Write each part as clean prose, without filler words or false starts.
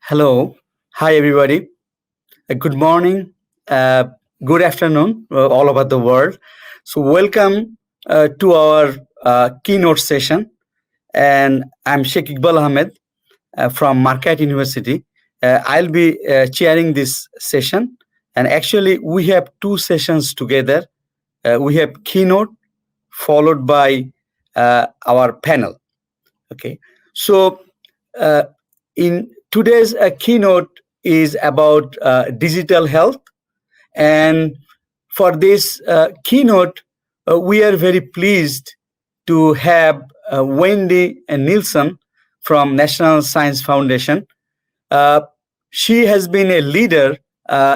Hello. Hi, everybody. Good morning, uh, good afternoon, all over the world. So, welcome to our keynote session. And I'm Sheikh Iqbal Ahmed from Marquette University. I'll be chairing this session. And actually, we have two sessions together. We have keynote followed by our panel. Okay. So, uh, in today's keynote is about digital health, and for this keynote, we are very pleased to have Wendy and Nilsen from National Science Foundation. Uh, she has been a leader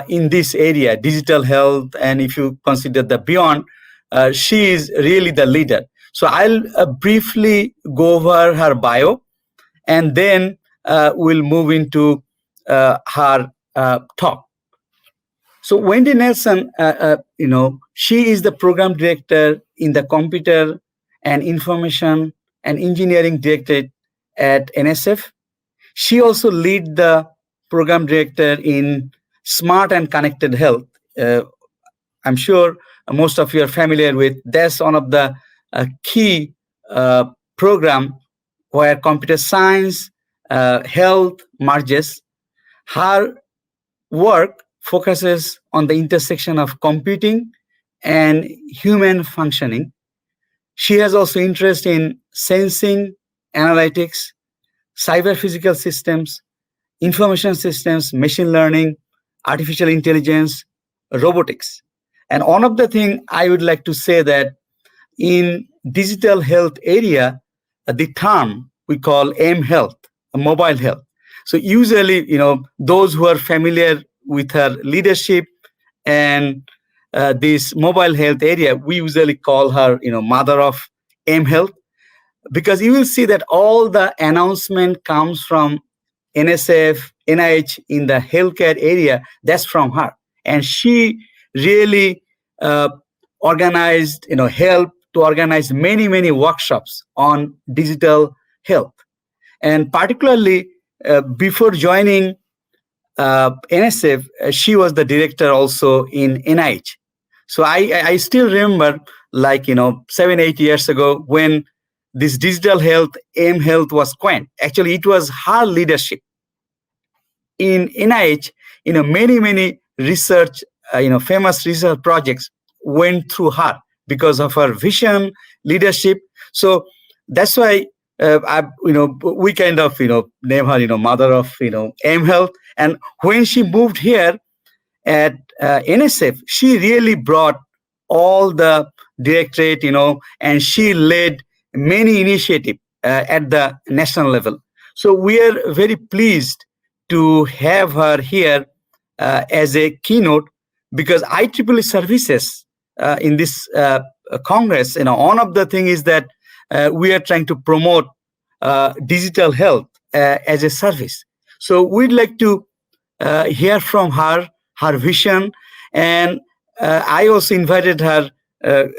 in this area, digital health, and if you consider the beyond, she is really the leader. So I'll briefly go over her bio, and then we'll move into her talk. So Wendy Nelson, she is the program director in the Computer and Information and Engineering Directorate at NSF. She also lead the program director in Smart and Connected Health. Uh, I'm sure most of you are familiar with. That's one of the key program where computer science, health merges. Her work focuses on the intersection of computing and human functioning. She has also interest in sensing, analytics, cyber physical systems, information systems, machine learning, artificial intelligence, robotics. And one of the things I would like to say that in digital health area, the term we call M-health, mobile health. So usually, those who are familiar with her leadership and this mobile health area, we usually call her, mother of M-health, because you will see that all the announcement comes from NSF, NIH in the healthcare area. That's from her, and she really organized, helped to organize many workshops on digital health, and particularly before joining NSF, she was the director also in NIH. So I still remember, like 7-8 years ago, when this digital health, M health was coined. Actually, it was her leadership in NIH. Many research, famous research projects went through her because of her vision, leadership. So that's why we kind of name her mother of M health. And when she moved here at NSF, she really brought all the directorate, and she led many initiatives at the national level. So we are very pleased to have her here as a keynote, because IEEE services in this Congress, one of the things is that we are trying to promote digital health as a service. So we'd like to hear from her, her vision, and I also invited her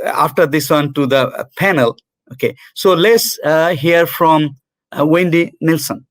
after this one to the panel. Okay, so let's hear from Wendy Nilsen.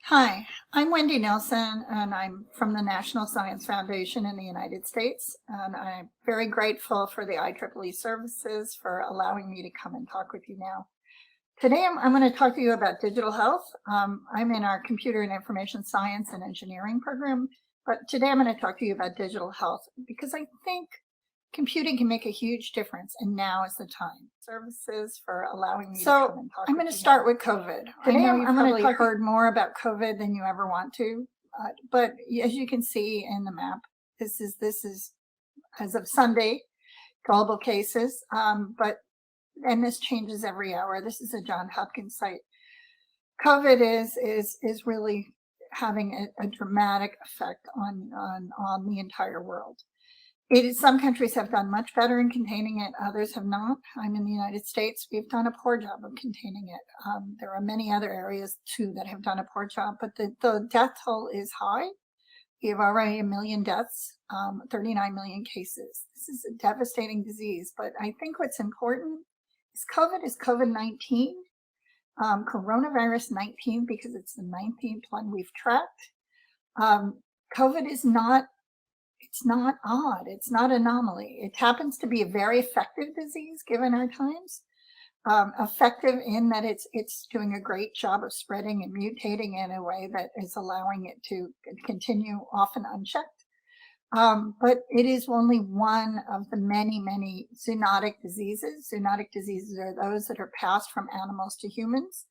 Hi, I'm Wendy Nelsen, and I'm from the National Science Foundation in the United States. And I'm very grateful for the IEEE services for allowing me to come and talk with you now. Today, I'm going to talk to you about digital health. I'm in our Computer and Information Science and Engineering program, but today I'm going to talk to you about digital health because I think computing can make a huge difference, and now is the time. Services for allowing me to come and talk. I'm going to start with COVID. Today I'm going to heard more about COVID than you ever want to, but as you can see in the map, this is as of Sunday, global cases, and this changes every hour. This is a Johns Hopkins site. COVID is really having a dramatic effect on the entire world. Some countries have done much better in containing it, others have not. I'm in the United States. We've done a poor job of containing it. There are many other areas too that have done a poor job, but the death toll is high. We have already 1 million deaths, 39 million cases. This is a devastating disease, but I think what's important is COVID-19, coronavirus 19, because it's the 19th one we've tracked. COVID is not, it's not odd, it's not anomaly. It happens to be a very effective disease given our times. Effective in that it's doing a great job of spreading and mutating in a way that is allowing it to continue often unchecked. But it is only one of the many, many zoonotic diseases. Zoonotic diseases are those that are passed from animals to humans.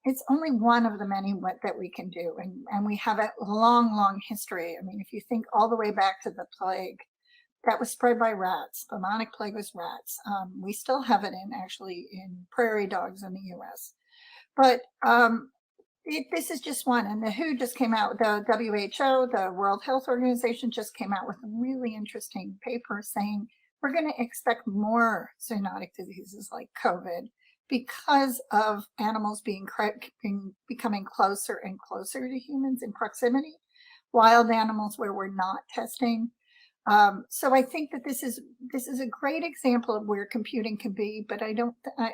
It's only one of the many that we can do. And we have a long, long history. I mean, if you think all the way back to the plague, that was spread by rats. The bubonic plague was rats. We still have it in prairie dogs in the US. But this is just one. And the WHO just came out, the WHO, the World Health Organization just came out with a really interesting paper saying we're going to expect more zoonotic diseases like COVID because of animals becoming closer and closer to humans in proximity, wild animals where we're not testing. So I think that this is a great example of where computing can be, but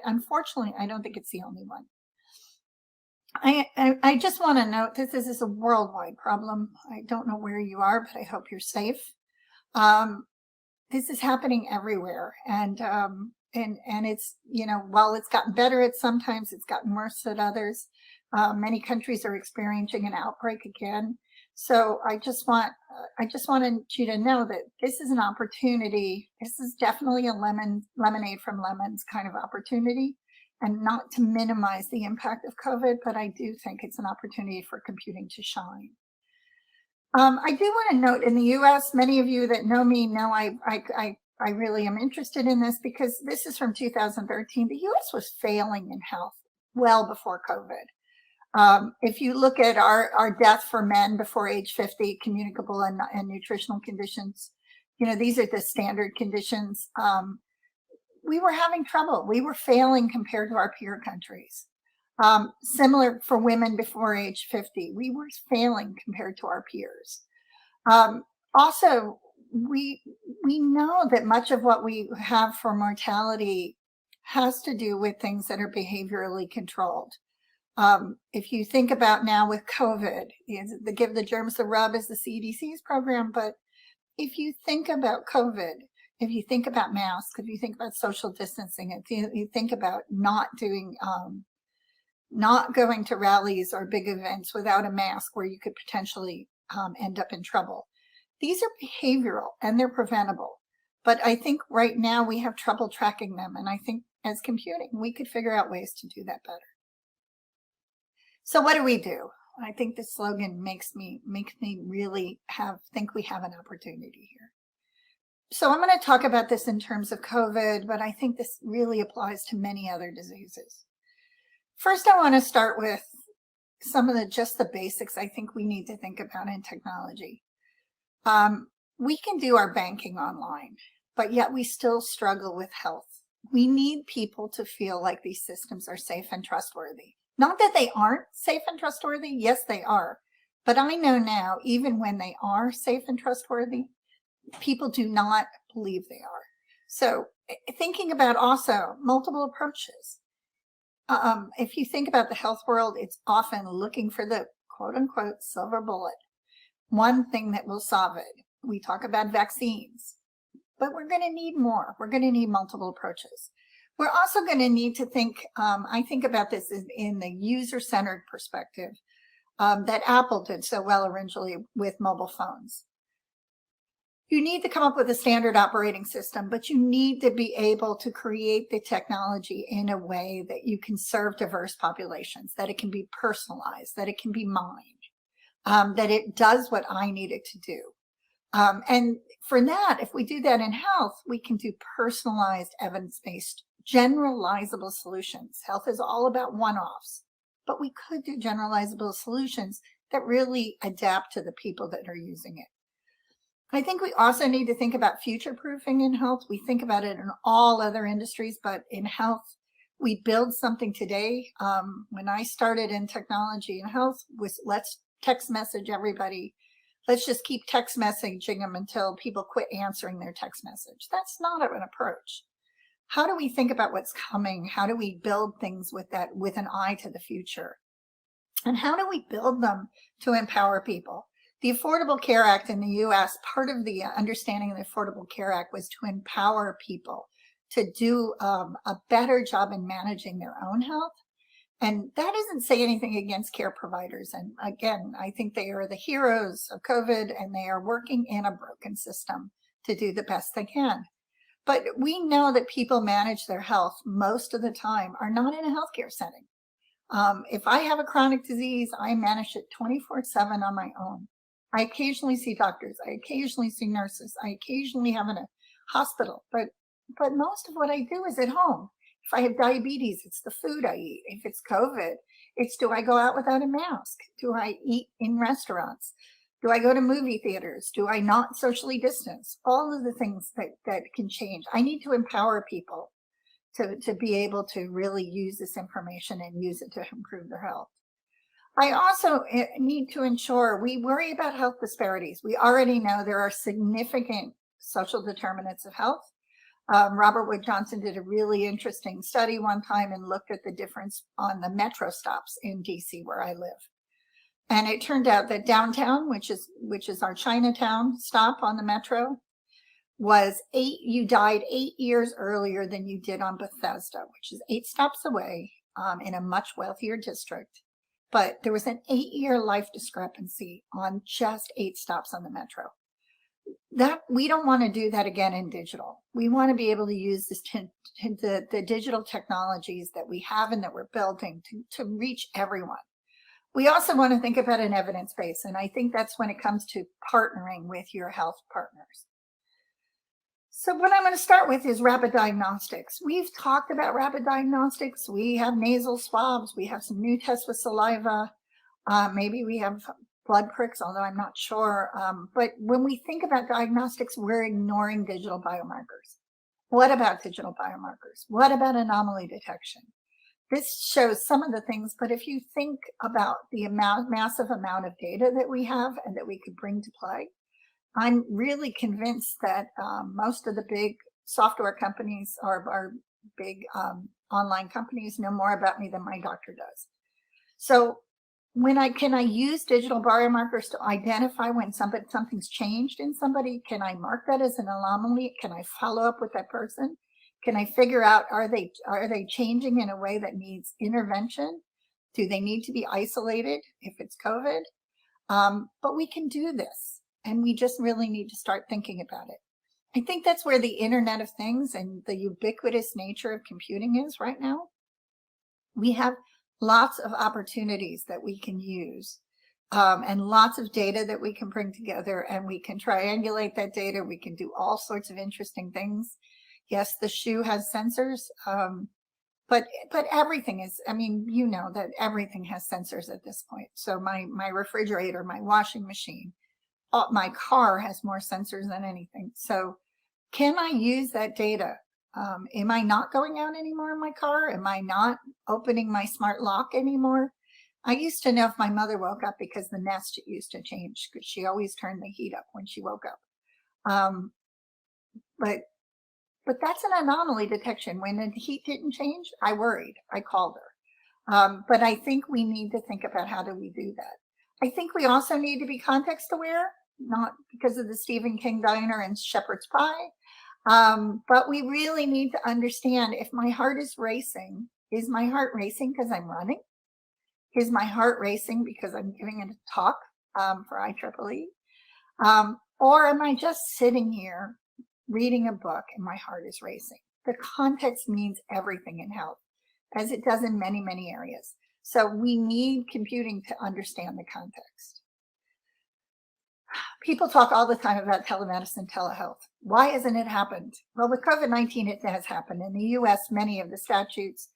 unfortunately, I don't think it's the only one. I just want to note that this is a worldwide problem. I don't know where you are, but I hope you're safe. This is happening everywhere, and it's, while it's gotten better at sometimes, it's gotten worse at others. Many countries are experiencing an outbreak again. So I just wanted you to know that this is an opportunity. This is definitely a lemonade from lemons kind of opportunity, and not to minimize the impact of COVID, but I do think it's an opportunity for computing to shine. I do want to note, in the US, many of you that know me know I really am interested in this, because this is from 2013. The US was failing in health well before COVID. If you look at our death for men before age 50, communicable and nutritional conditions, these are the standard conditions. We were having trouble. We were failing compared to our peer countries. Similar for women before age 50, we were failing compared to our peers. Also, we know that much of what we have for mortality has to do with things that are behaviorally controlled. If you think about now with COVID, the Give the Germs the Rub is the CDC's program, but if you think about COVID, if you think about masks, if you think about social distancing, if you think about not going to rallies or big events without a mask where you could potentially end up in trouble. These are behavioral and they're preventable. But I think right now we have trouble tracking them. And I think as computing, we could figure out ways to do that better. So what do we do? I think this slogan makes me really think we have an opportunity here. So I'm going to talk about this in terms of COVID, but I think this really applies to many other diseases. First, I want to start with some of just the basics I think we need to think about in technology. We can do our banking online, but yet we still struggle with health. We need people to feel like these systems are safe and trustworthy. Not that they aren't safe and trustworthy. Yes, they are. But I know now, even when they are safe and trustworthy, people do not believe they are. So thinking about also multiple approaches. If you think about the health world, it's often looking for the quote unquote silver bullet, one thing that will solve it. We talk about vaccines, but we're going to need more. We're going to need multiple approaches. We're also going to need to think, I think about this in the user-centered perspective that Apple did so well originally with mobile phones. You need to come up with a standard operating system, but you need to be able to create the technology in a way that you can serve diverse populations, that it can be personalized, that it can be mined, that it does what I need it to do. And for that, if we do that in health, we can do personalized, evidence-based, generalizable solutions. Health is all about one-offs, but we could do generalizable solutions that really adapt to the people that are using it. I think we also need to think about future proofing in health. We think about it in all other industries, but in health, we build something today. When I started in technology and health, was let's text message everybody. Let's just keep text messaging them until people quit answering their text message. That's not an approach. How do we think about what's coming? How do we build things with that, with an eye to the future? And how do we build them to empower people? The Affordable Care Act in the US, part of the understanding of the Affordable Care Act was to empower people to do a better job in managing their own health. And that doesn't say anything against care providers. And again, I think they are the heroes of COVID, and they are working in a broken system to do the best they can. But we know that people manage their health most of the time are not in a healthcare setting. If I have a chronic disease, I manage it 24/7 on my own. I occasionally see doctors. I occasionally see nurses. I occasionally have in a hospital, but most of what I do is at home. If I have diabetes, it's the food I eat. If it's COVID, it's do I go out without a mask? Do I eat in restaurants? Do I go to movie theaters? Do I not socially distance? All of the things that can change. I need to empower people to be able to really use this information and use it to improve their health. I also need to ensure we worry about health disparities. We already know there are significant social determinants of health. Robert Wood Johnson did a really interesting study one time and looked at the difference on the metro stops in DC where I live. And it turned out that downtown, which is our Chinatown stop on the metro, you died 8 years earlier than you did on Bethesda, which is 8 stops away in a much wealthier district. But there was an 8-year life discrepancy on just 8 stops on the metro. That we don't want to do that again in digital. We want to be able to use this the digital technologies that we have and that we're building to reach everyone. We also want to think about an evidence base, and I think that's when it comes to partnering with your health partners. So what I'm going to start with is rapid diagnostics. We've talked about rapid diagnostics. We have nasal swabs. We have some new tests with saliva. Maybe we have blood pricks, although I'm not sure. But when we think about diagnostics, we're ignoring digital biomarkers. What about digital biomarkers? What about anomaly detection? This shows some of the things, but if you think about the massive amount of data that we have and that we could bring to play, I'm really convinced that most of the big software companies or big online companies know more about me than my doctor does. So can I use digital biomarkers to identify when something's changed in somebody? Can I mark that as an anomaly? Can I follow up with that person? Can I figure out, are they changing in a way that needs intervention? Do they need to be isolated if it's COVID? But we can do this, and we just really need to start thinking about it. I think that's where the Internet of Things and the ubiquitous nature of computing is right now. We have lots of opportunities that we can use and lots of data that we can bring together, and we can triangulate that data. We can do all sorts of interesting things. Yes, the shoe has sensors, but everything is, I mean, you know that everything has sensors at this point. So my refrigerator, my washing machine, my car has more sensors than anything. So can I use that data? Am I not going out anymore in my car? Am I not opening my smart lock anymore? I used to know if my mother woke up because the Nest used to change, because she always turned the heat up when she woke up. But that's an anomaly detection. When the heat didn't change, I worried. I called her. But I think we need to think about how do we do that. I think we also need to be context aware, not because of the Stephen King diner and shepherd's pie. But we really need to understand, if my heart is racing, is my heart racing because I'm running? Is my heart racing because I'm giving a talk for IEEE? Or am I just sitting here reading a book and my heart is racing? The context means everything in health, as it does in many, many areas. So we need computing to understand the context. People talk all the time about telemedicine, telehealth. Why hasn't it happened? Well, with COVID-19, it has happened. In the US, many of the statutes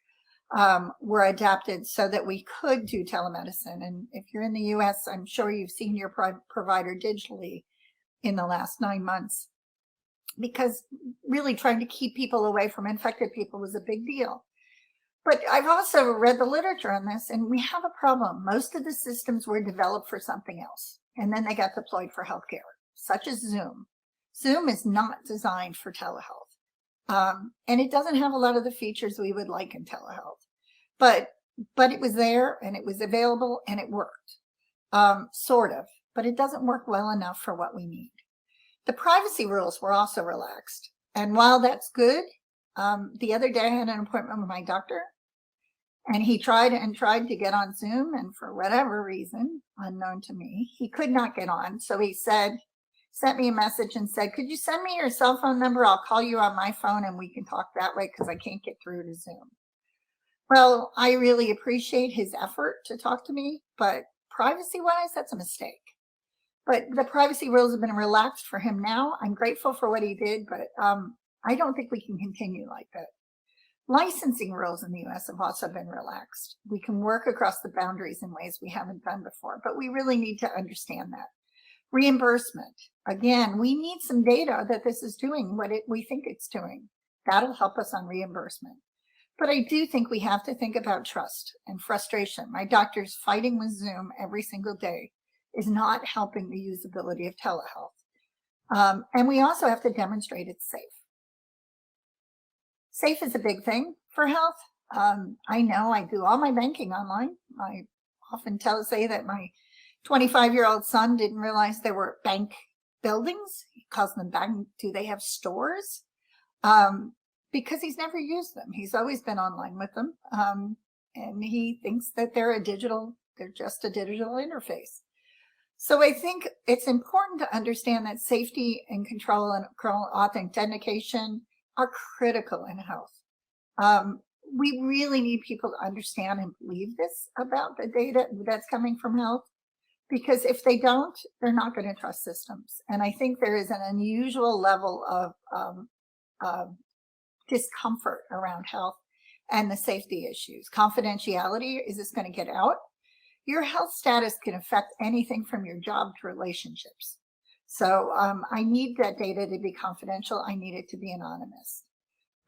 were adapted so that we could do telemedicine. And if you're in the US, I'm sure you've seen your provider digitally in the last 9 months, because really trying to keep people away from infected people was a big deal. But I've also read the literature on this, and we have a problem. Most of the systems were developed for something else, and then they got deployed for healthcare, such as Zoom. Zoom is not designed for telehealth, and it doesn't have a lot of the features we would like in telehealth. But it was there, and it was available, and it worked, sort of. But it doesn't work well enough for what we need. The privacy rules were also relaxed, and while that's good, the other day I had an appointment with my doctor, and he tried to get on Zoom, and for whatever reason, unknown to me, he could not get on. So he sent me a message and said, could you send me your cell phone number? I'll call you on my phone and we can talk that way because I can't get through to Zoom. Well, I really appreciate his effort to talk to me, but privacy-wise, that's a mistake. But the privacy rules have been relaxed for him now. I'm grateful for what he did, but I don't think we can continue like that. Licensing rules in the US have also been relaxed. We can work across the boundaries in ways we haven't done before, but we really need to understand that. Reimbursement. Again, we need some data that this is doing what we think it's doing. That'll help us on reimbursement. But I do think we have to think about trust and frustration. My doctor's fighting with Zoom every single day is not helping the usability of telehealth. And we also have to demonstrate it's safe. Safe is a big thing for health. I know I do all my banking online. I often say that my 25-year-old son didn't realize there were bank buildings. He calls them bank. Do they have stores? Because he's never used them. He's always been online with them. And he thinks that they're just a digital interface. So I think it's important to understand that safety and control and authentication are critical in health. We really need people to understand and believe this about the data that's coming from health, because if they don't, they're not going to trust systems. And I think there is an unusual level of discomfort around health and the safety issues. Confidentiality, is this going to get out? Your health status can affect anything from your job to relationships. So I need that data to be confidential. I need it to be anonymous.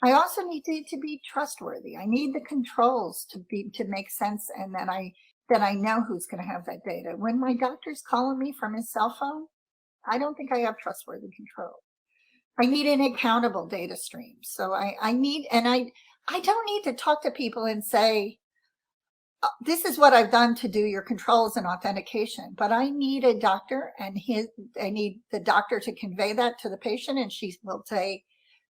I also need it to be trustworthy. I need the controls to make sense, and that I know who's going to have that data. When my doctor's calling me from his cell phone, I don't think I have trustworthy control. I need an accountable data stream. So I don't need to talk to people and say, this is what I've done to do your controls and authentication, but I need a doctor, and I need the doctor to convey that to the patient, and she will say,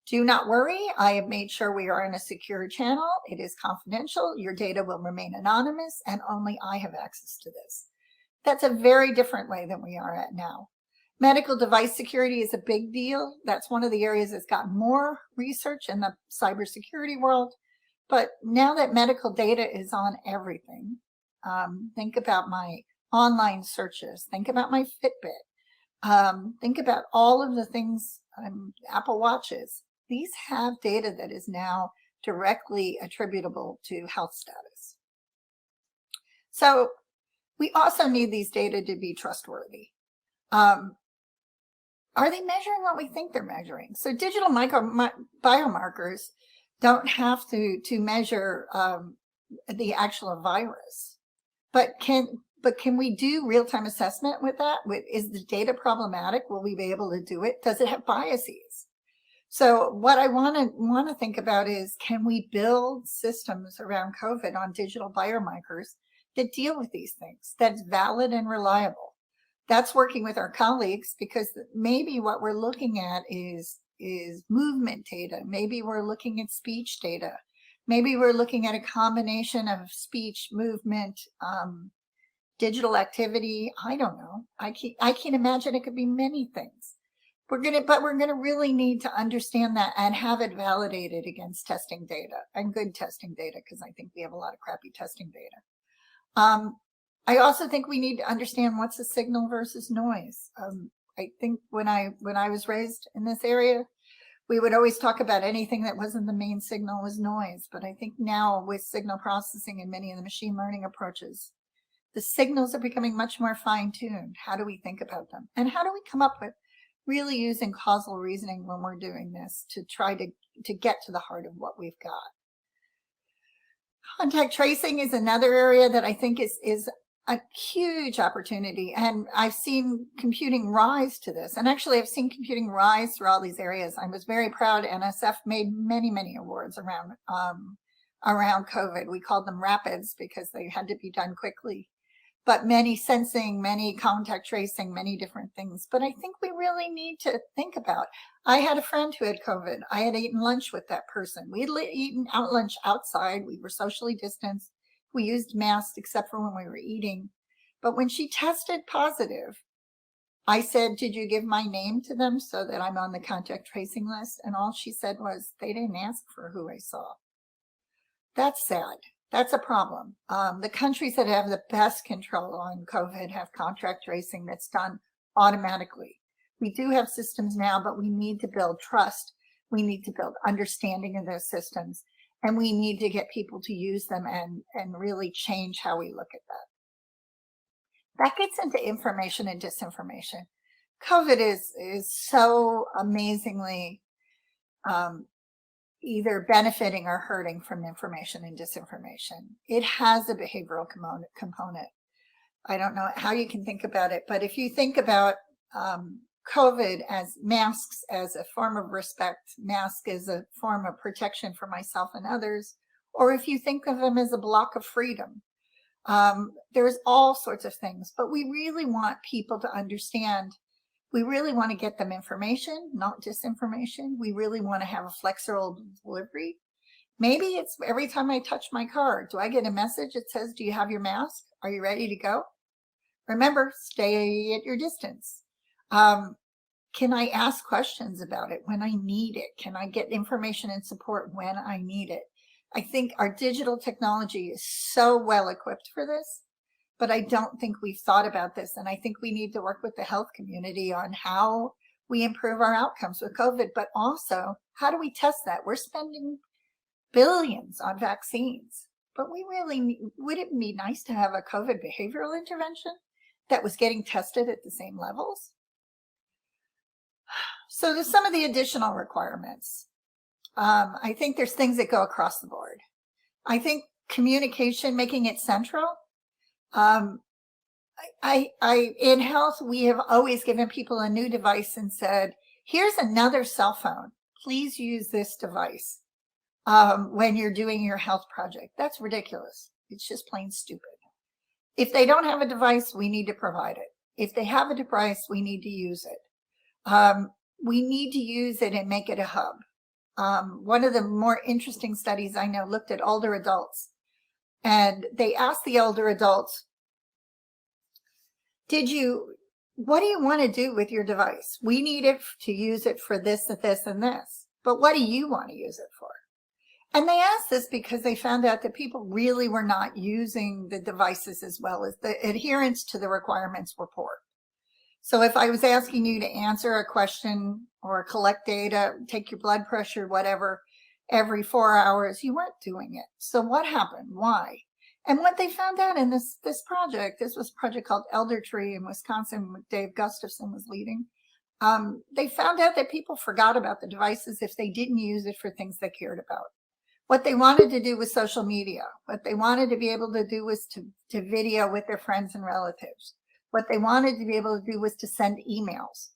do not worry, I have made sure we are in a secure channel. It is confidential. Your data will remain anonymous, and only I have access to this. That's a very different way than we are at now. Medical device security is a big deal. That's one of the areas that's got more research in the cybersecurity world. But now that medical data is on everything, think about my online searches, think about my Fitbit, think about all of the things, Apple Watches. These have data that is now directly attributable to health status. So we also need these data to be trustworthy. Are they measuring what we think they're measuring? So digital biomarkers don't have to measure the actual virus, but can we do real-time assessment with that? Is the data problematic? Will we be able to do it? Does it have biases? So what I want to think about is, can we build systems around COVID on digital biomarkers that deal with these things, that's valid and reliable? That's working with our colleagues, because maybe what we're looking at is movement data. Maybe we're looking at speech data. Maybe we're looking at a combination of speech, movement, digital activity. I don't know. I can imagine it could be many things. We're gonna really need to understand that and have it validated against testing data, and good testing data, because I think we have a lot of crappy testing data. I also think we need to understand what's a signal versus noise. I think when I was raised in this area, we would always talk about anything that wasn't the main signal was noise. But I think now with signal processing and many of the machine learning approaches, the signals are becoming much more fine-tuned. How do we think about them? And how do we come up really using causal reasoning when we're doing this to try to get to the heart of what we've got. Contact tracing is another area that I think is a huge opportunity, and I've seen computing rise to this. And actually, I've seen computing rise through all these areas. I was very proud. NSF made many awards around COVID. We called them rapids because they had to be done quickly. But many sensing, many contact tracing, many different things. But I think we really need to think about. I had a friend who had COVID. I had eaten lunch with that person. We had eaten lunch outside. We were socially distanced. We used masks except for when we were eating. But when she tested positive, I said, did you give my name to them so that I'm on the contact tracing list? And all she said was, they didn't ask for who I saw. That's sad. That's a problem. The countries that have the best control on COVID have contact tracing that's done automatically. We do have systems now, but we need to build trust. We need to build understanding of those systems. And we need to get people to use them and really change how we look at that. That gets into information and disinformation. COVID is so amazingly either benefiting or hurting from information and disinformation. It has a behavioral component. I don't know how you can think about it, but if you think about COVID as masks as a form of respect, mask as a form of protection for myself and others, or if you think of them as a block of freedom, there's all sorts of things, but we really want people to understand. We really want to get them information, not disinformation. We really want to have a flexible delivery. Maybe it's every time I touch my car, do I get a message that says, do you have your mask? Are you ready to go? Remember, stay at your distance. Can I ask questions about it when I need it? Can I get information and support when I need it? I think our digital technology is so well equipped for this, but I don't think we've thought about this. And I think we need to work with the health community on how we improve our outcomes with COVID, but also how do we test that? We're spending billions on vaccines, but we really, would it be nice to have a COVID behavioral intervention that was getting tested at the same levels? So there's some of the additional requirements. I think there's things that go across the board. I think communication, making it central. In health, we have always given people a new device and said, here's another cell phone. Please use this device when you're doing your health project. That's ridiculous. It's just plain stupid. If they don't have a device, we need to provide it. If they have a device, we need to use it. We need to use it and make it a hub. One of the more interesting studies I know looked at older adults, and they asked the older adults, what do you want to do with your device? We need it to use it for this, this, and this. But what do you want to use it for? And they asked this because they found out that people really were not using the devices as well as the adherence to the requirements were poor. So if I was asking you to answer a question or collect data, take your blood pressure, whatever, every 4 hours, you weren't doing it. So what happened? Why? And what they found out in this project, this was a project called Elder Tree in Wisconsin, with Dave Gustafson was leading. They found out that people forgot about the devices if they didn't use it for things they cared about. What they wanted to do was social media. What they wanted to be able to do was to video with their friends and relatives. What they wanted to be able to do was to send emails.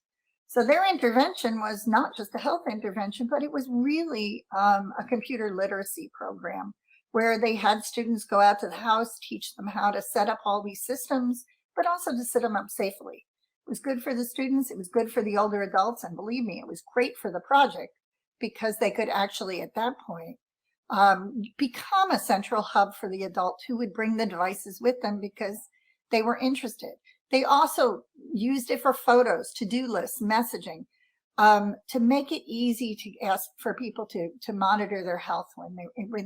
So their intervention was not just a health intervention, but it was really a computer literacy program where they had students go out to the house, teach them how to set up all these systems, but also to set them up safely. It was good for the students. It was good for the older adults. And believe me, it was great for the project because they could actually, at that point, become a central hub for the adult who would bring the devices with them because they were interested. They also used it for photos, to-do lists, messaging, to make it easy to ask for people to monitor their health when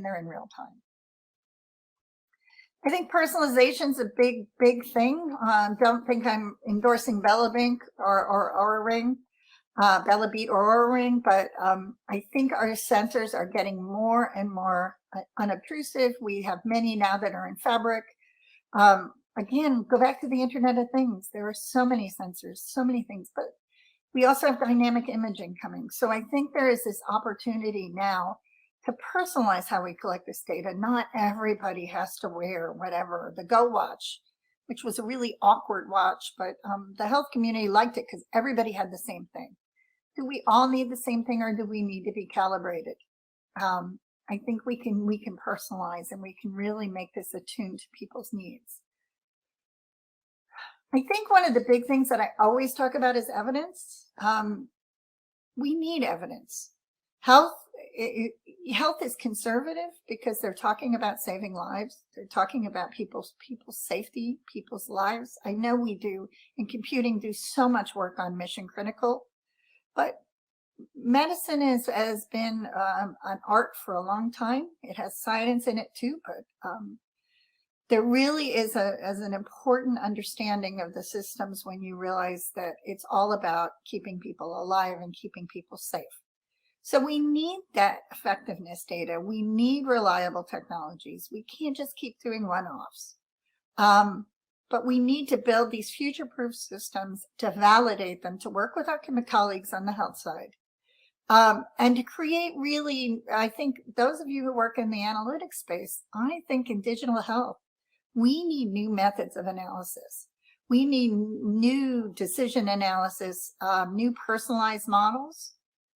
they're in real time. I think personalization is a big thing. Don't think I'm endorsing Bellabeat or Oura Ring, but I think our sensors are getting more and more unobtrusive. We have many now that are in fabric. Again, go back to the Internet of Things. There are so many sensors, so many things, but We also have dynamic imaging coming. So I think there is this opportunity now to personalize how we collect this data. Not everybody has to wear whatever, the Go Watch, which was a really awkward watch, but the health community liked it because everybody had the same thing. Do we all need the same thing, or do we need to be calibrated? I think we can personalize, and we can really make this attuned to people's needs. I think one of the big things that I always talk about is evidence. We need evidence. Health is conservative because they're talking about saving lives. They're talking about people's safety, people's lives. I know we do in computing do so much work on mission critical, but medicine has been an art for a long time. It has science in it too, but there really is an important understanding of the systems when you realize that it's all about keeping people alive and keeping people safe. So we need that effectiveness data. We need reliable technologies. We can't just keep doing one-offs. But we need to build these future-proof systems to validate them, to work with our colleagues on the health side. And to create really, I think those of you who work in the analytics space, I think in digital health, we need new methods of analysis. We need new decision analysis, new personalized models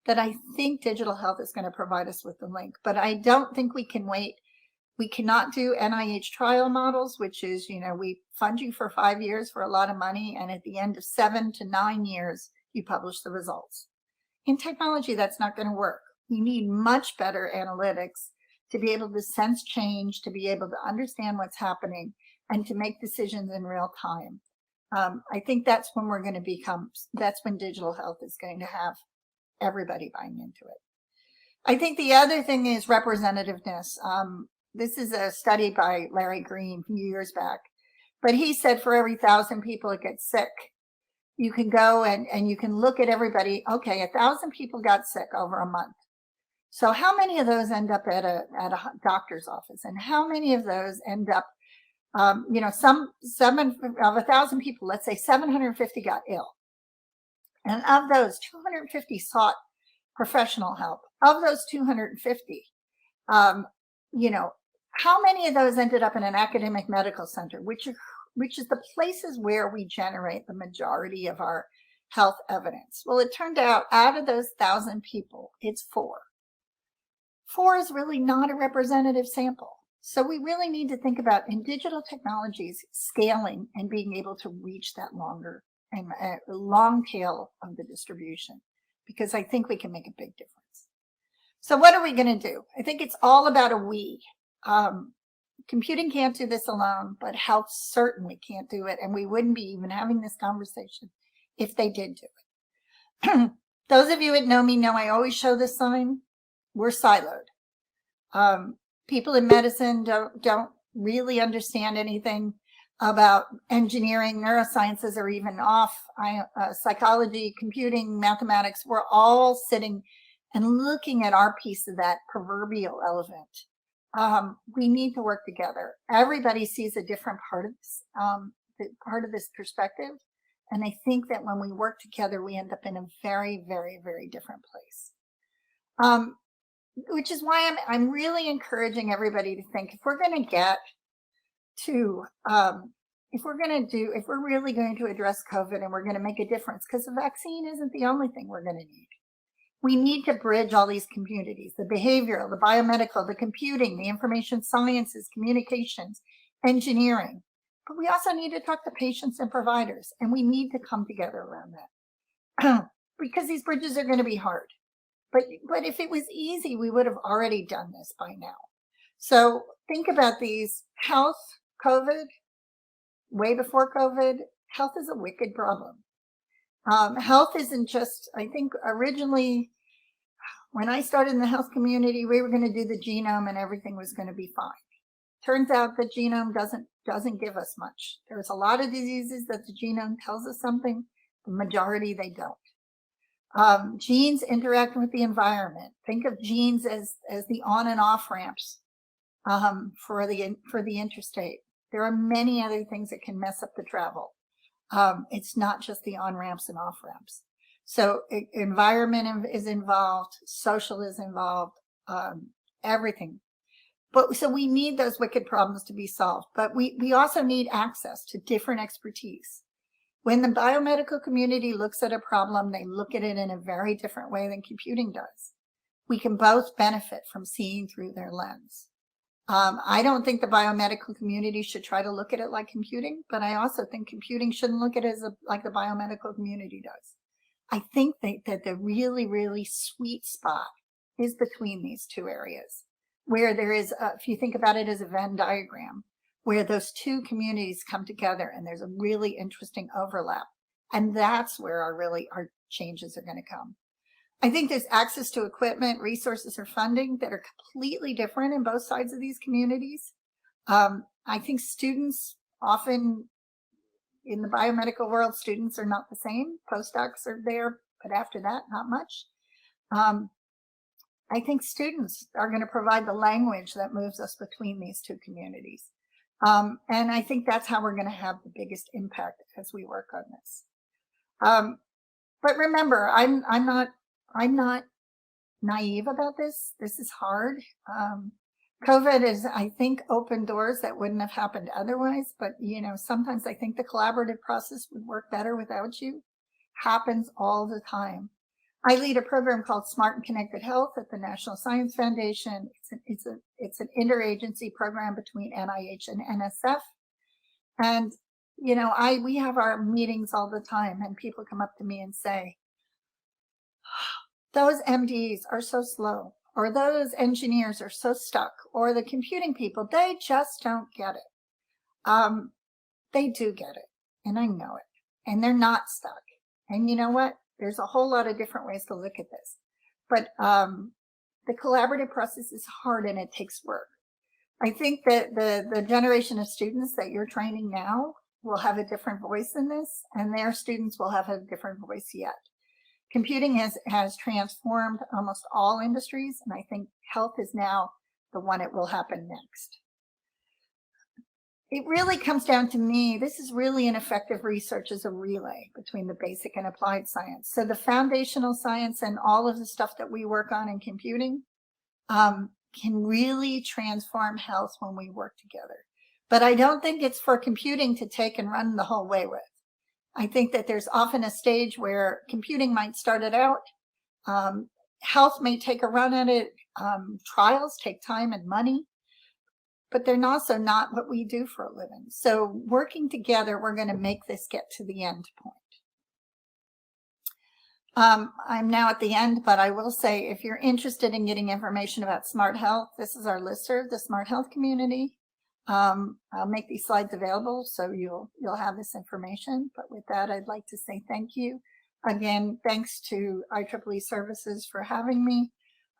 that I think digital health is going to provide us with the link. But I don't think we can wait. We cannot do NIH trial models, which is, we fund you for 5 years for a lot of money, and at the end of 7 to 9 years, you publish the results. In technology, that's not going to work. We need much better analytics to be able to sense change, to be able to understand what's happening, and to make decisions in real time. I think that's when we're going to that's when digital health is going to have everybody buying into it. I think the other thing is representativeness. This is a study by Larry Green a few years back, but he said for every 1,000 people that get sick, you can go and you can look at everybody. Okay, 1,000 people got sick over a month. So how many of those end up at a doctor's office, and how many of those end up, some of 1,000 people, let's say 750 got ill, and of those 250 sought professional help. Of those 250, how many of those ended up in an academic medical center, which is the places where we generate the majority of our health evidence? Well, it turned out of those 1,000 people, it's 4. 4 is really not a representative sample. So we really need to think about, in digital technologies, scaling and being able to reach that longer and long tail of the distribution, because I think we can make a big difference. So what are we going to do? I think it's all about a we. Computing can't do this alone, but health certainly can't do it. And we wouldn't be even having this conversation if they did do it. Those of you that know me know I always show this sign. We're siloed. People in medicine don't really understand anything about engineering, neurosciences are even off. Psychology, computing, mathematics, we're all sitting and looking at our piece of that proverbial elephant. We need to work together. Everybody sees a different part of this perspective. And I think that when we work together, we end up in a very, very, very different place. Which is why I'm really encouraging everybody to think, if we're going to get to, if we're really going to address COVID and we're going to make a difference, because the vaccine isn't the only thing we're going to need. We need to bridge all these communities, the behavioral, the biomedical, the computing, the information sciences, communications, engineering. But we also need to talk to patients and providers, and we need to come together around that because these bridges are going to be hard. But if it was easy, we would have already done this by now. So think about these. Health, COVID, way before COVID, health is a wicked problem. Health isn't just, I think originally when I started in the health community, we were going to do the genome and everything was going to be fine. Turns out the genome doesn't give us much. There's a lot of diseases that the genome tells us something, the majority they don't. Genes interact with the environment. Think of genes as the on and off ramps for the interstate. There are many other things that can mess up the travel. It's not just the on ramps and off ramps. So environment is involved, social is involved, everything. But so we need those wicked problems to be solved, but we also need access to different expertise. When the biomedical community looks at a problem, they look at it in a very different way than computing does. We can both benefit from seeing through their lens. I don't think the biomedical community should try to look at it like computing, but I also think computing shouldn't look at it as like the biomedical community does. I think that the really, really sweet spot is between these two areas, where there is, if you think about it as a Venn diagram, where those two communities come together and there's a really interesting overlap. And that's where our changes are going to come. I think there's access to equipment, resources, or funding that are completely different in both sides of these communities. I think students often, in the biomedical world, students are not the same. Postdocs are there, but after that, not much. I think students are going to provide the language that moves us between these two communities. And I think that's how we're going to have the biggest impact as we work on this. But remember, I'm not naive about this. This is hard. COVID has, I think, opened doors that wouldn't have happened otherwise. But, you know, sometimes I think the collaborative process would work better without you. Happens all the time. I lead a program called Smart and Connected Health at the National Science Foundation. It's an interagency program between NIH and NSF. And, you know, we have our meetings all the time, and people come up to me and say, those MDs are so slow, or those engineers are so stuck, or the computing people, they just don't get it. They do get it, and I know it, and they're not stuck. And you know what? There's a whole lot of different ways to look at this, but the collaborative process is hard and it takes work. I think that the generation of students that you're training now will have a different voice in this, and their students will have a different voice yet. Computing has transformed almost all industries, and I think health is now the one it will happen next. It really comes down to me, this is really an effective research as a relay between the basic and applied science. So the foundational science and all of the stuff that we work on in computing can really transform health when we work together. But I don't think it's for computing to take and run the whole way with. I think that there's often a stage where computing might start it out. Health may take a run at it. Trials take time and money, but they're also not what we do for a living. So working together, we're going to make this get to the end point. I'm now at the end, but I will say, if you're interested in getting information about smart health, this is our listserv, the Smart Health Community. I'll make these slides available so you'll have this information. But with that, I'd like to say thank you. Again, thanks to IEEE Services for having me.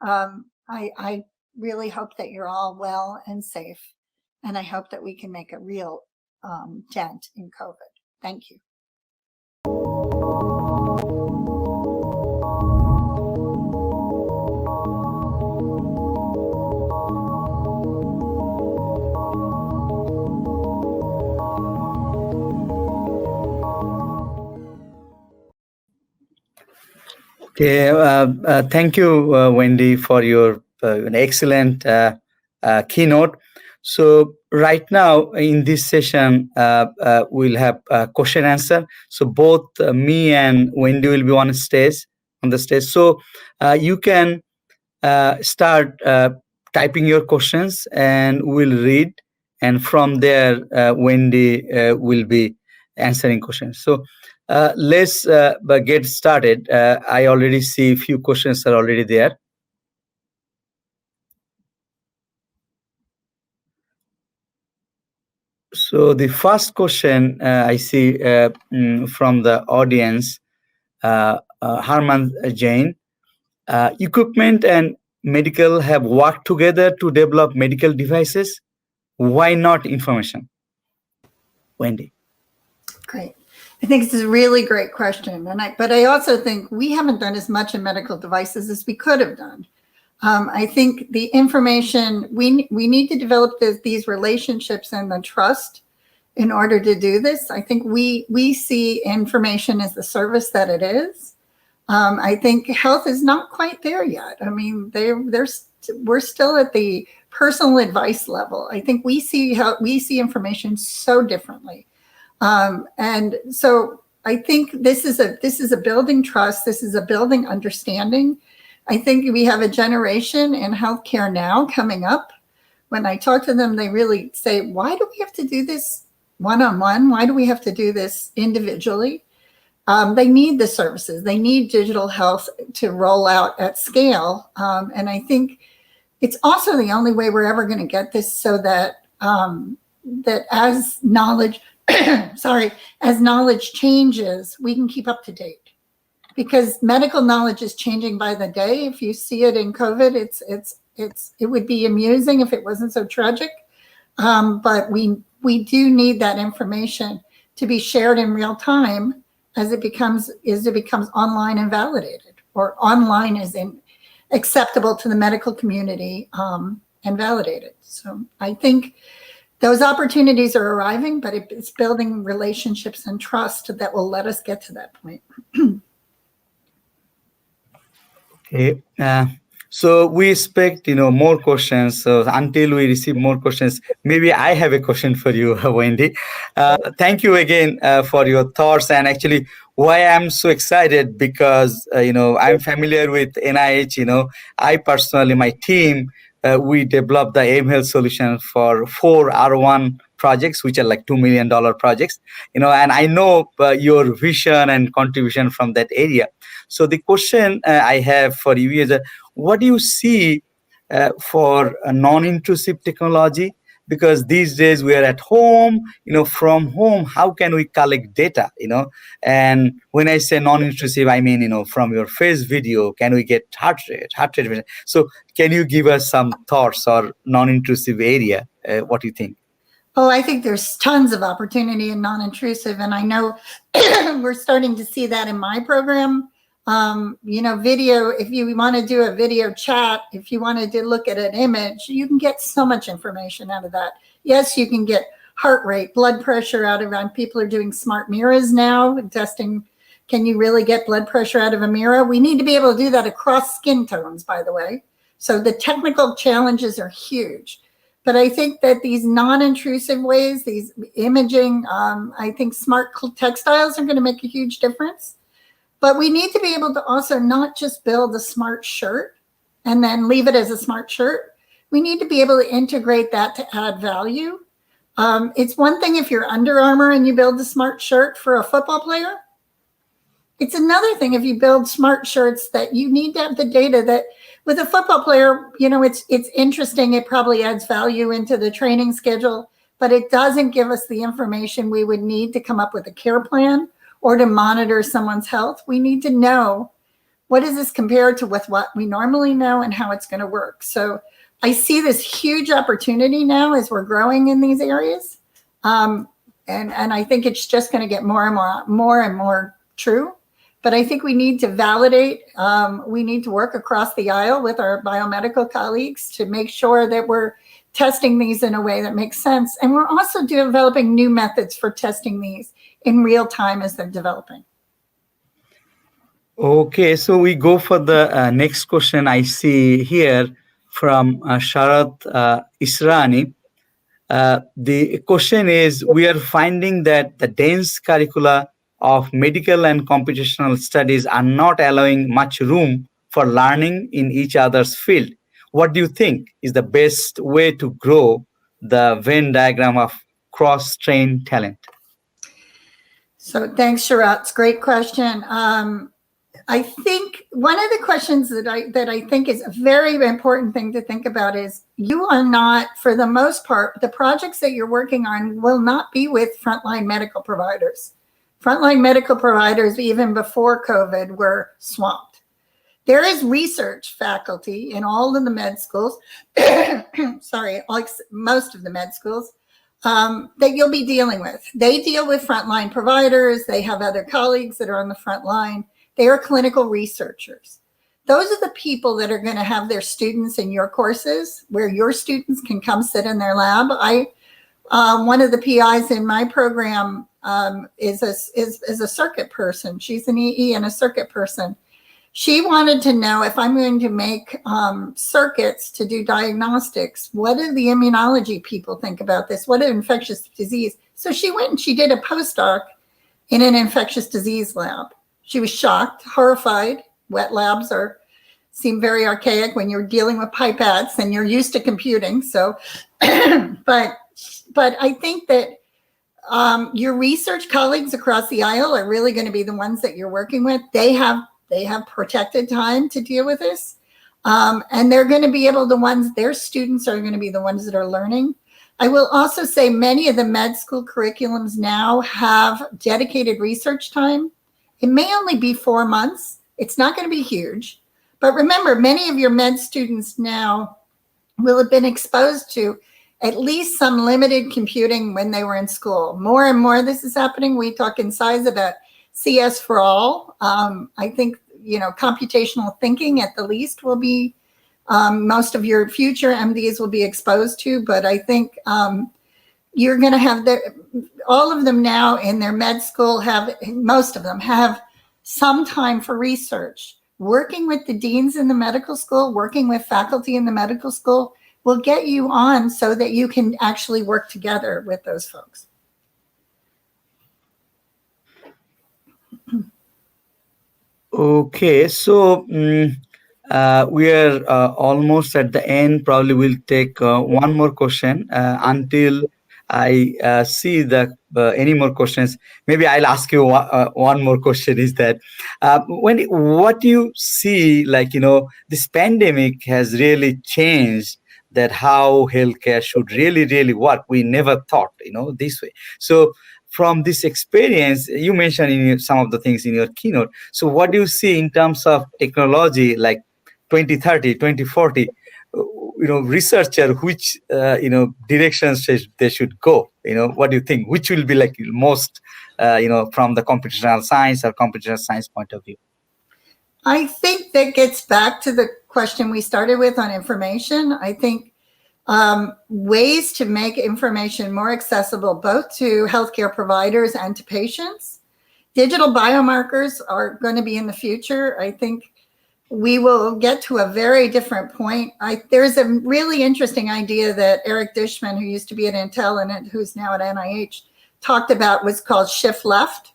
I really hope that you're all well and safe, and I hope that we can make a real dent in COVID. Thank you. Okay, thank you, Wendy, for your an excellent keynote. So right now in this session, we'll have question answer. So both me and Wendy will be on the stage. So you can start typing your questions, and we'll read. And from there, Wendy will be answering questions. So let's get started. I already see a few questions are already there. So the first question I see from the audience, Harman Jain, equipment and medical have worked together to develop medical devices. Why not information? Wendy. Great. I think it's a really great question. But I also think we haven't done as much in medical devices as we could have done. I think the information, we need to develop these relationships and the trust in order to do this. I think we see information as the service that it is. I think health is not quite there yet. I mean, we're still at the personal advice level. I think we see information so differently. And so I think this is a building trust. This is a building understanding. I think we have a generation in healthcare now coming up. When I talk to them, they really say, why do we have to do this one-on-one? Why do we have to do this individually? They need the services. They need digital health to roll out at scale. And I think it's also the only way we're ever going to get this, so that that as knowledge, as knowledge changes, we can keep up to date. Because medical knowledge is changing by the day. If you see it in COVID, it would be amusing if it wasn't so tragic. But we do need that information to be shared in real time as it becomes online and validated, or online is acceptable to the medical community and validated. So I think those opportunities are arriving, but it's building relationships and trust that will let us get to that point. Okay. So we expect, more questions. So until we receive more questions, maybe I have a question for you, Wendy. Thank you again for your thoughts. And actually, why I'm so excited, because, I'm familiar with NIH. I personally, my team, we developed the mHealth solution for 4 R1 projects, which are like $2 million projects, and I know your vision and contribution from that area. So the question I have for you is, what do you see for a non-intrusive technology? Because these days we are at home, from home, how can we collect data, And when I say non-intrusive, I mean, from your face video, can we get heart rate? So can you give us some thoughts or non-intrusive area? What do you think? Oh, I think there's tons of opportunity in non-intrusive, and I know we're starting to see that in my program. Video, if you want to do a video chat, if you wanted to look at an image, you can get so much information out of that. Yes, you can get heart rate, blood pressure out of it. People are doing smart mirrors now, testing, can you really get blood pressure out of a mirror? We need to be able to do that across skin tones, by the way. So the technical challenges are huge. But I think that these non-intrusive ways, these imaging, I think smart textiles are going to make a huge difference. But we need to be able to also not just build a smart shirt and then leave it as a smart shirt. We need to be able to integrate that to add value. It's one thing if you're Under Armour and you build a smart shirt for a football player. It's another thing if you build smart shirts that you need to have the data that with a football player, it's interesting. It probably adds value into the training schedule, but it doesn't give us the information we would need to come up with a care plan or to monitor someone's health. We need to know, what is this compared to with what we normally know and how it's going to work. So I see this huge opportunity now as we're growing in these areas. And I think it's just going to get more and more true. But I think we need to validate. We need to work across the aisle with our biomedical colleagues to make sure that we're testing these in a way that makes sense. And we're also developing new methods for testing these in real time as they're developing. Okay, so we go for the next question I see here from Sharat Israni. The question is, we are finding that the dense curricula of medical and computational studies are not allowing much room for learning in each other's field. What do you think is the best way to grow the Venn diagram of cross-trained talent? So thanks, Sharat. It's a great question. I think one of the questions that I think is a very important thing to think about is, you are not, for the most part, the projects that you're working on will not be with frontline medical providers. Frontline medical providers, even before COVID, were swamped. There is research faculty in all of the med schools, sorry, like most of the med schools, that you'll be dealing with. They deal with frontline providers. They have other colleagues that are on the front line. They are clinical researchers. Those are the people that are going to have their students in your courses, where your students can come sit in their lab. One of the PIs in my program is a circuit person. She's an EE and a circuit person. She wanted to know, if I'm going to make circuits to do diagnostics, what do the immunology people think about this? What is infectious disease? So she went and she did a postdoc in an infectious disease lab. She was shocked, horrified. Wet labs seem very archaic when you're dealing with pipettes and you're used to computing. So, but I think that your research colleagues across the aisle are really going to be the ones that you're working with. They have protected time to deal with this. And they're going to be their students are going to be the ones that are learning. I will also say many of the med school curriculums now have dedicated research time. It may only be 4 months. It's not going to be huge. But remember, many of your med students now will have been exposed to at least some limited computing when they were in school. More and more this is happening. We talk in SCIES about CS for all. I think, computational thinking at the least will be most of your future MDs will be exposed to, but I think you're going to have all of them now in their med school most of them have some time for research. Working with the deans in the medical school, working with faculty in the medical school will get you on so that you can actually work together with those folks. Okay, so we are almost at the end. Probably we'll take one more question until I see any more questions. Maybe I'll ask you one more question. Is that Wendy, what do you see? This pandemic has really changed that how healthcare should really work. We never thought, this way. So from this experience, you mentioned in some of the things in your keynote. So what do you see in terms of technology, like 2030, 2040? Researcher, which directions they should go? What do you think? Which will be like most, from the computational science or computational science point of view? I think that gets back to the question we started with on information. I think ways to make information more accessible both to healthcare providers and to patients. Digital biomarkers are going to be in the future. I think we will get to a very different point. There's a really interesting idea that Eric Dishman, who used to be at Intel and who's now at NIH, talked about, was called shift left.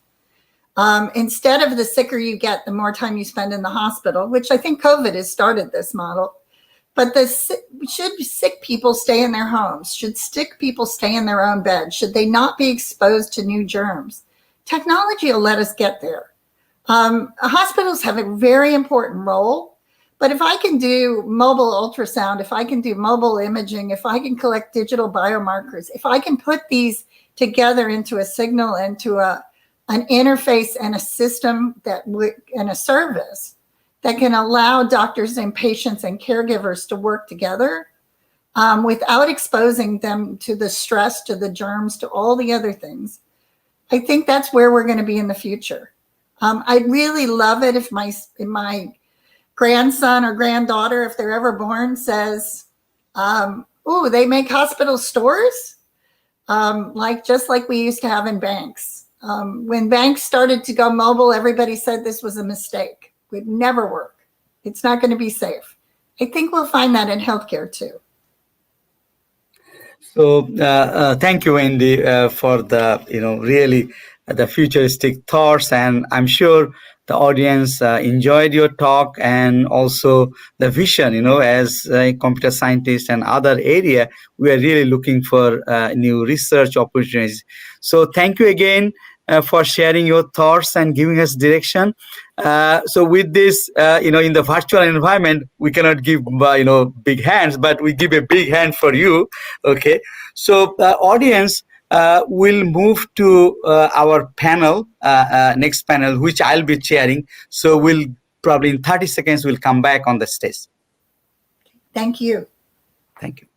Instead of the sicker you get, the more time you spend in the hospital, which I think COVID has started this model. But should sick people stay in their homes? Should sick people stay in their own bed? Should they not be exposed to new germs? Technology will let us get there. Hospitals have a very important role, but if I can do mobile ultrasound, if I can do mobile imaging, if I can collect digital biomarkers, if I can put these together into a signal, into an interface and a system and a service that can allow doctors and patients and caregivers to work together without exposing them to the stress, to the germs, to all the other things. I think that's where we're going to be in the future. I'd really love it if my grandson or granddaughter, if they're ever born, says, "Oh, they make hospital stores," just like we used to have in banks. When banks started to go mobile, everybody said this was a mistake. It would never work. It's not going to be safe. I think we'll find that in healthcare too. So thank you, Wendy, for the really the futuristic thoughts, and I'm sure the audience enjoyed your talk and also the vision. As a computer scientist and other area, we are really looking for new research opportunities. So thank you again for sharing your thoughts and giving us direction. So with this, in the virtual environment, we cannot give, big hands, but we give a big hand for you. Okay. So audience, we'll move to our panel, next panel, which I'll be chairing. So we'll probably in 30 seconds, we'll come back on the stage. Thank you. Thank you.